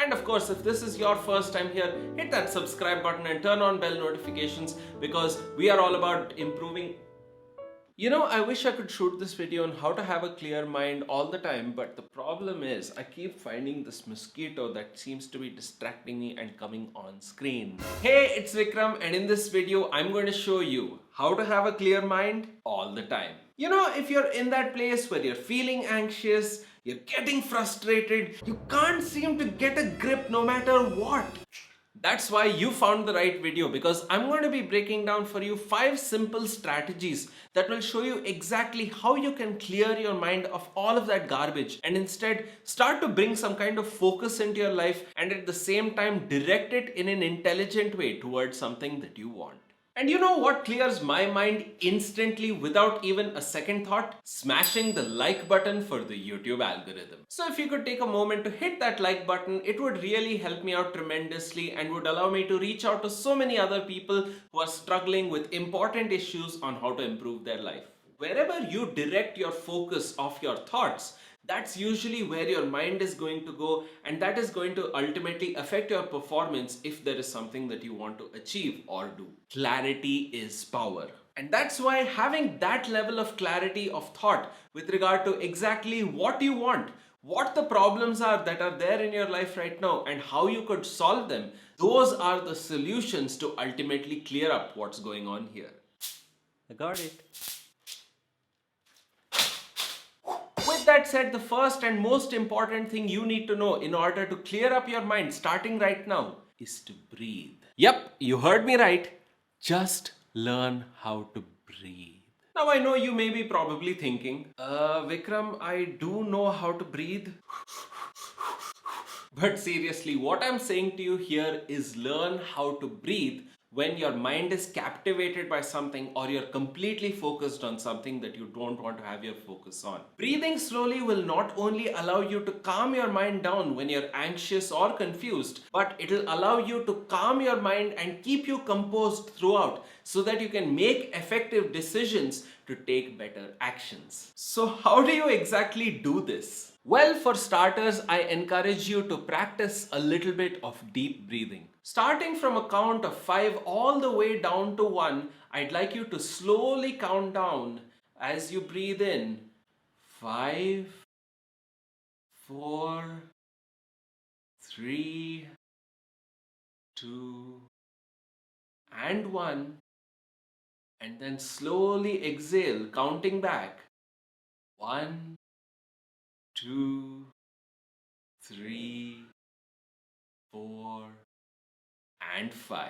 And of course, if this is your first time here, hit that subscribe button and turn on bell notifications because we are all about improving. I wish I could shoot this video on how to have a clear mind all the time, but the problem is I keep finding this mosquito that seems to be distracting me and coming on screen. Hey, it's Vikram, and in this video, I'm going to show you how to have a clear mind all the time. If you're in that place where you're feeling anxious, you're getting frustrated, you can't seem to get a grip no matter what. That's why you found the right video, because I'm going to be breaking down for you 5 simple strategies that will show you exactly how you can clear your mind of all of that garbage and instead start to bring some kind of focus into your life and at the same time direct it in an intelligent way towards something that you want. And you know what clears my mind instantly without even a second thought? Smashing the like button for the YouTube algorithm. So if you could take a moment to hit that like button, it would really help me out tremendously and would allow me to reach out to so many other people who are struggling with important issues on how to improve their life. Wherever you direct your focus of your thoughts, that's usually where your mind is going to go, and that is going to ultimately affect your performance if there is something that you want to achieve or do. Clarity is power. And that's why having that level of clarity of thought with regard to exactly what you want, what the problems are that are there in your life right now, and how you could solve them, those are the solutions to ultimately clear up what's going on here. I got it. With that said, the first and most important thing you need to know in order to clear up your mind starting right now is to breathe. Yep, you heard me right. Just learn how to breathe. Now I know you may be probably thinking, Vikram, I do know how to breathe. But seriously, what I'm saying to you here is learn how to breathe when your mind is captivated by something or you're completely focused on something that you don't want to have your focus on. Breathing slowly will not only allow you to calm your mind down when you're anxious or confused, but it'll allow you to calm your mind and keep you composed throughout so that you can make effective decisions to take better actions. So how do you exactly do this? Well, for starters, I encourage you to practice a little bit of deep breathing. Starting from a count of 5 all the way down to 1, I'd like you to slowly count down as you breathe in. 5, 4, 3, 2, and 1. And then slowly exhale, counting back. 1, 2, 3, 4, and 5.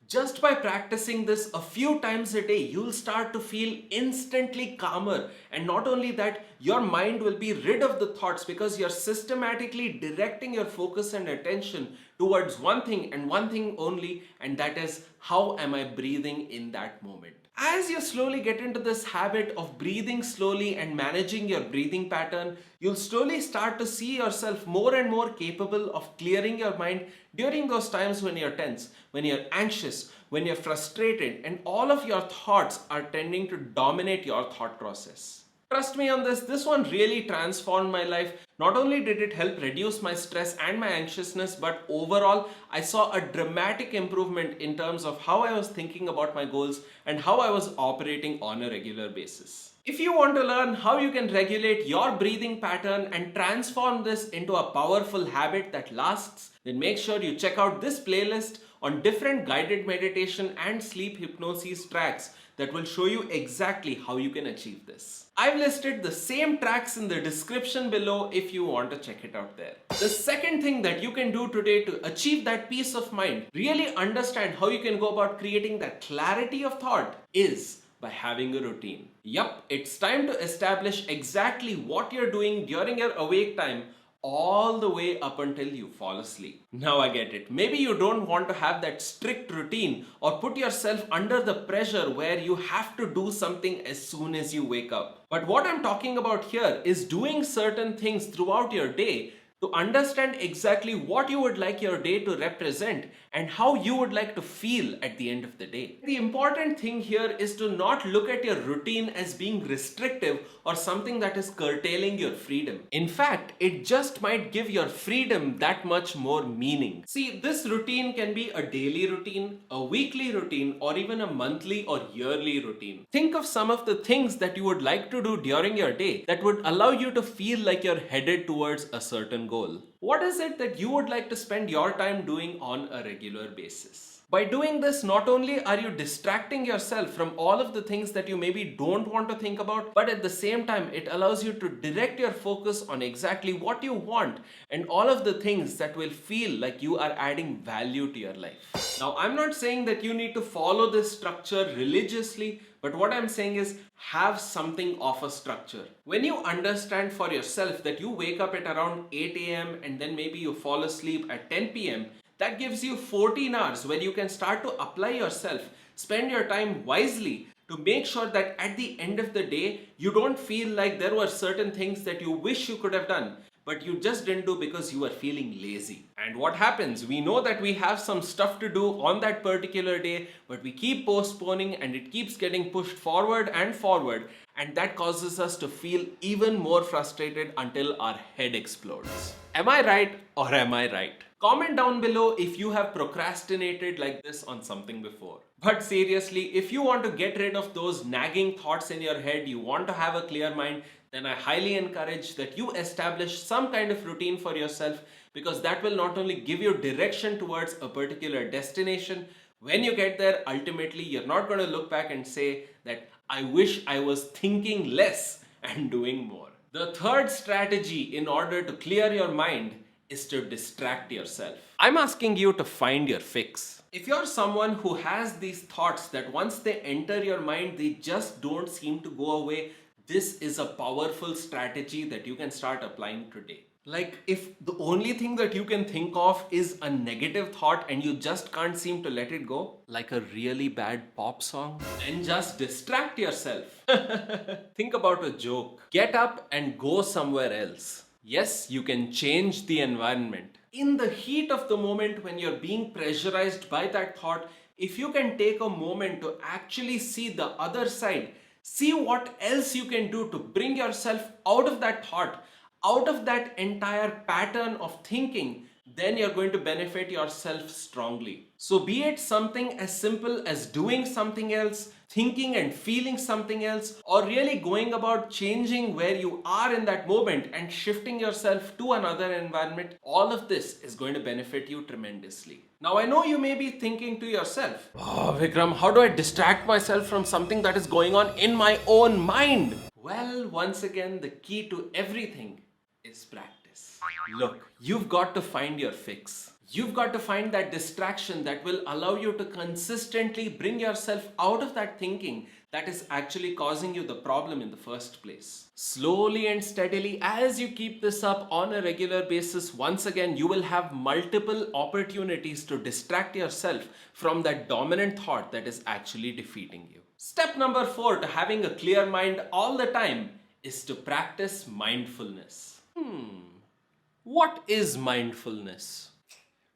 Just by practicing this a few times a day, you'll start to feel instantly calmer. And not only that, your mind will be rid of the thoughts because you're systematically directing your focus and attention towards one thing and one thing only, and that is, how am I breathing in that moment? As you slowly get into this habit of breathing slowly and managing your breathing pattern, you'll slowly start to see yourself more and more capable of clearing your mind during those times when you're tense, when you're anxious, when you're frustrated, and all of your thoughts are tending to dominate your thought process. Trust me on this one really transformed my life. Not only did it help reduce my stress and my anxiousness, but overall, I saw a dramatic improvement in terms of how I was thinking about my goals and how I was operating on a regular basis. If you want to learn how you can regulate your breathing pattern and transform this into a powerful habit that lasts, then make sure you check out this playlist on different guided meditation and sleep hypnosis tracks that will show you exactly how you can achieve this. I've listed the same tracks in the description below if you want to check it out there. The second thing that you can do today to achieve that peace of mind, really understand how you can go about creating that clarity of thought, is by having a routine. Yup, it's time to establish exactly what you're doing during your awake time all the way up until you fall asleep. Now I get it. Maybe you don't want to have that strict routine or put yourself under the pressure where you have to do something as soon as you wake up. But what I'm talking about here is doing certain things throughout your day to understand exactly what you would like your day to represent and how you would like to feel at the end of the day. The important thing here is to not look at your routine as being restrictive or something that is curtailing your freedom. In fact, it just might give your freedom that much more meaning. See, this routine can be a daily routine, a weekly routine, or even a monthly or yearly routine. Think of some of the things that you would like to do during your day that would allow you to feel like you're headed towards a certain goal. What is it that you would like to spend your time doing on a regular basis? By doing this, not only are you distracting yourself from all of the things that you maybe don't want to think about, but at the same time, it allows you to direct your focus on exactly what you want and all of the things that will feel like you are adding value to your life. Now, I'm not saying that you need to follow this structure religiously, but what I'm saying is have something of a structure. When you understand for yourself that you wake up at around 8 a.m. and then maybe you fall asleep at 10 p.m., that gives you 14 hours where you can start to apply yourself, spend your time wisely to make sure that at the end of the day, you don't feel like there were certain things that you wish you could have done, but you just didn't do because you were feeling lazy. And what happens? We know that we have some stuff to do on that particular day, but we keep postponing and it keeps getting pushed forward, and that causes us to feel even more frustrated until our head explodes. Am I right or am I right? Comment down below if you have procrastinated like this on something before. But seriously, if you want to get rid of those nagging thoughts in your head, you want to have a clear mind, then I highly encourage that you establish some kind of routine for yourself, because that will not only give you direction towards a particular destination. When you get there, ultimately, you're not going to look back and say that I wish I was thinking less and doing more. The third strategy in order to clear your mind is to distract yourself. I'm asking you to find your fix. If you're someone who has these thoughts that once they enter your mind, they just don't seem to go away, this is a powerful strategy that you can start applying today. Like, if the only thing that you can think of is a negative thought and you just can't seem to let it go, like a really bad pop song, then just distract yourself. Think about a joke. Get up and go somewhere else. Yes, you can change the environment. In the heat of the moment when you're being pressurized by that thought, if you can take a moment to actually see the other side, see what else you can do to bring yourself out of that thought, out of that entire pattern of thinking, then you're going to benefit yourself strongly. So be it something as simple as doing something else, thinking and feeling something else, or really going about changing where you are in that moment and shifting yourself to another environment, all of this is going to benefit you tremendously. Now, I know you may be thinking to yourself, oh, Vikram, how do I distract myself from something that is going on in my own mind? Well, once again, the key to everything is practice. Look, you've got to find your fix. You've got to find that distraction that will allow you to consistently bring yourself out of that thinking that is actually causing you the problem in the first place. Slowly and steadily, as you keep this up on a regular basis, once again, you will have multiple opportunities to distract yourself from that dominant thought that is actually defeating you. Step number 4 to having a clear mind all the time is to practice mindfulness. What is mindfulness?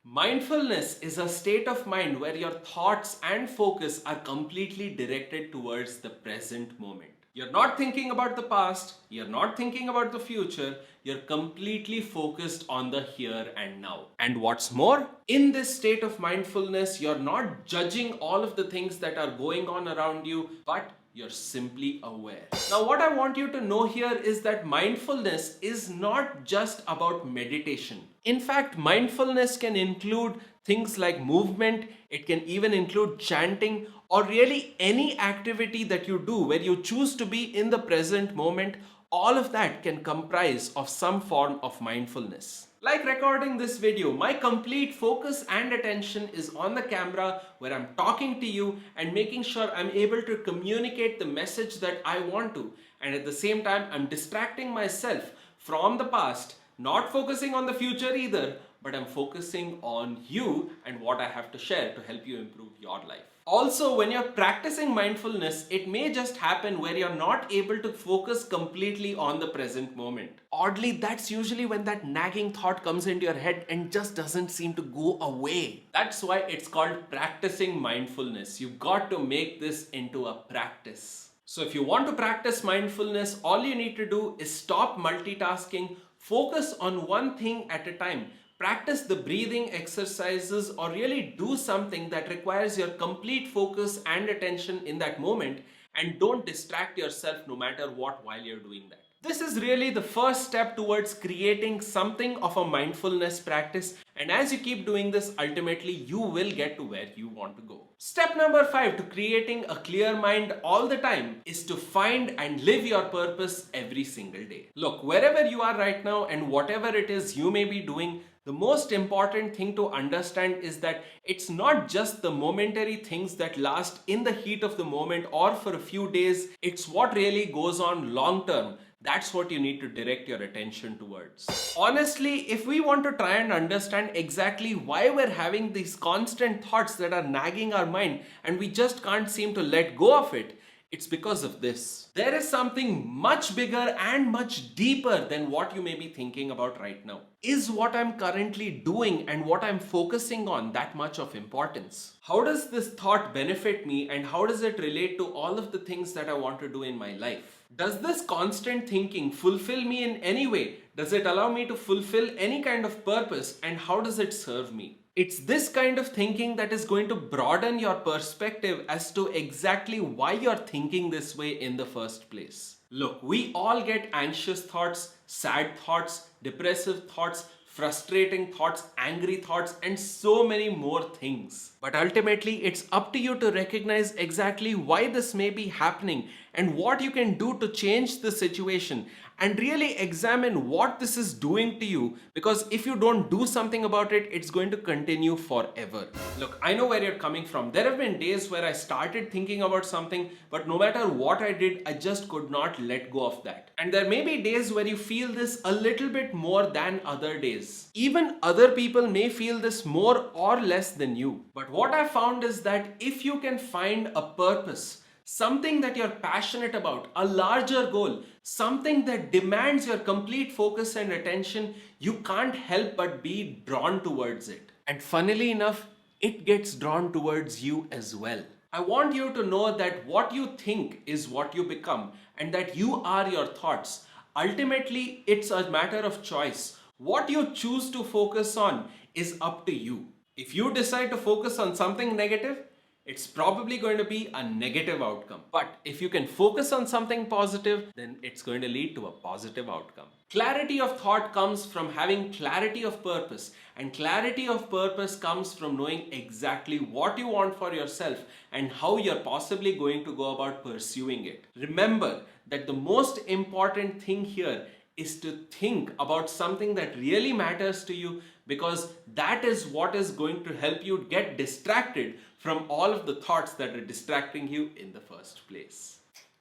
Mindfulness is a state of mind where your thoughts and focus are completely directed towards the present moment. You're not thinking about the past, you're not thinking about the future, you're completely focused on the here and now. And what's more, in this state of mindfulness, you're not judging all of the things that are going on around you, but you're simply aware. Now, what I want you to know here is that mindfulness is not just about meditation. In fact, mindfulness can include things like movement, it can even include chanting, or really any activity that you do where you choose to be in the present moment. All of that can comprise of some form of mindfulness. Like recording this video, my complete focus and attention is on the camera where I'm talking to you and making sure I'm able to communicate the message that I want to. And at the same time, I'm distracting myself from the past, not focusing on the future either, but I'm focusing on you and what I have to share to help you improve your life. Also, when you're practicing mindfulness, it may just happen where you're not able to focus completely on the present moment. Oddly, that's usually when that nagging thought comes into your head and just doesn't seem to go away. That's why it's called practicing mindfulness. You've got to make this into a practice. So if you want to practice mindfulness, all you need to do is stop multitasking, focus on one thing at a time. Practice the breathing exercises or really do something that requires your complete focus and attention in that moment, and don't distract yourself no matter what while you're doing that. This is really the first step towards creating something of a mindfulness practice, and as you keep doing this, ultimately you will get to where you want to go. Step number 5 to creating a clear mind all the time is to find and live your purpose every single day. Look, wherever you are right now and whatever it is you may be doing, the most important thing to understand is that it's not just the momentary things that last in the heat of the moment or for a few days, it's what really goes on long term. That's what you need to direct your attention towards. Honestly, if we want to try and understand exactly why we're having these constant thoughts that are nagging our mind and we just can't seem to let go of it, it's because of this. There is something much bigger and much deeper than what you may be thinking about right now. Is what I'm currently doing and what I'm focusing on that much of importance? How does this thought benefit me and how does it relate to all of the things that I want to do in my life? Does this constant thinking fulfill me in any way? Does it allow me to fulfill any kind of purpose, and how does it serve me? It's this kind of thinking that is going to broaden your perspective as to exactly why you're thinking this way in the first place. Look, we all get anxious thoughts, sad thoughts, depressive thoughts, frustrating thoughts, angry thoughts, and so many more things. But ultimately, it's up to you to recognize exactly why this may be happening and what you can do to change the situation, and really examine what this is doing to you, because if you don't do something about it, it's going to continue forever. Look, I know where you're coming from. There have been days where I started thinking about something, but no matter what I did, I just could not let go of that. And there may be days where you feel this a little bit more than other days. Even other people may feel this more or less than you. But what I found is that if you can find a purpose, something that you're passionate about, a larger goal, something that demands your complete focus and attention, you can't help but be drawn towards it. And funnily enough, it gets drawn towards you as well. I want you to know that what you think is what you become, and that you are your thoughts. Ultimately, it's a matter of choice. What you choose to focus on is up to you. If you decide to focus on something negative, it's probably going to be a negative outcome. But if you can focus on something positive, then it's going to lead to a positive outcome. Clarity of thought comes from having clarity of purpose, and clarity of purpose comes from knowing exactly what you want for yourself and how you're possibly going to go about pursuing it. Remember that the most important thing here is to think about something that really matters to you, because that is what is going to help you get distracted from all of the thoughts that are distracting you in the first place.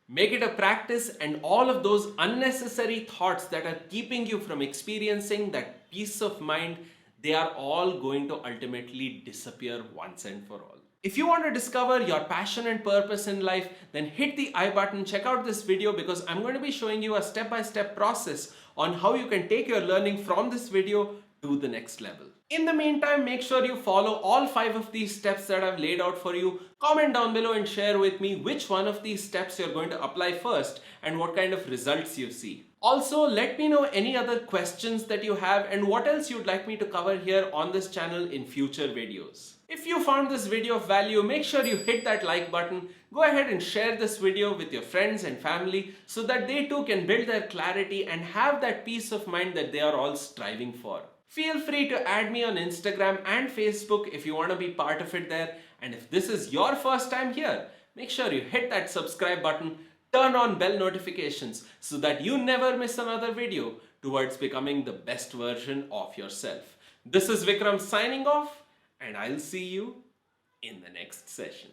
Make it a practice, and all of those unnecessary thoughts that are keeping you from experiencing that peace of mind, they are all going to ultimately disappear once and for all. If you want to discover your passion and purpose in life, then hit the I button, check out this video, because I'm going to be showing you a step-by-step process on how you can take your learning from this video to the next level. In the meantime, make sure you follow all 5 of these steps that I've laid out for you. Comment down below and share with me which one of these steps you're going to apply first and what kind of results you see. Also, let me know any other questions that you have and what else you'd like me to cover here on this channel in future videos. If you found this video of value, make sure you hit that like button. Go ahead and share this video with your friends and family so that they too can build their clarity and have that peace of mind that they are all striving for. Feel free to add me on Instagram and Facebook if you want to be part of it there. And if this is your first time here, make sure you hit that subscribe button, turn on bell notifications so that you never miss another video towards becoming the best version of yourself. This is Vikram signing off, and I'll see you in the next session.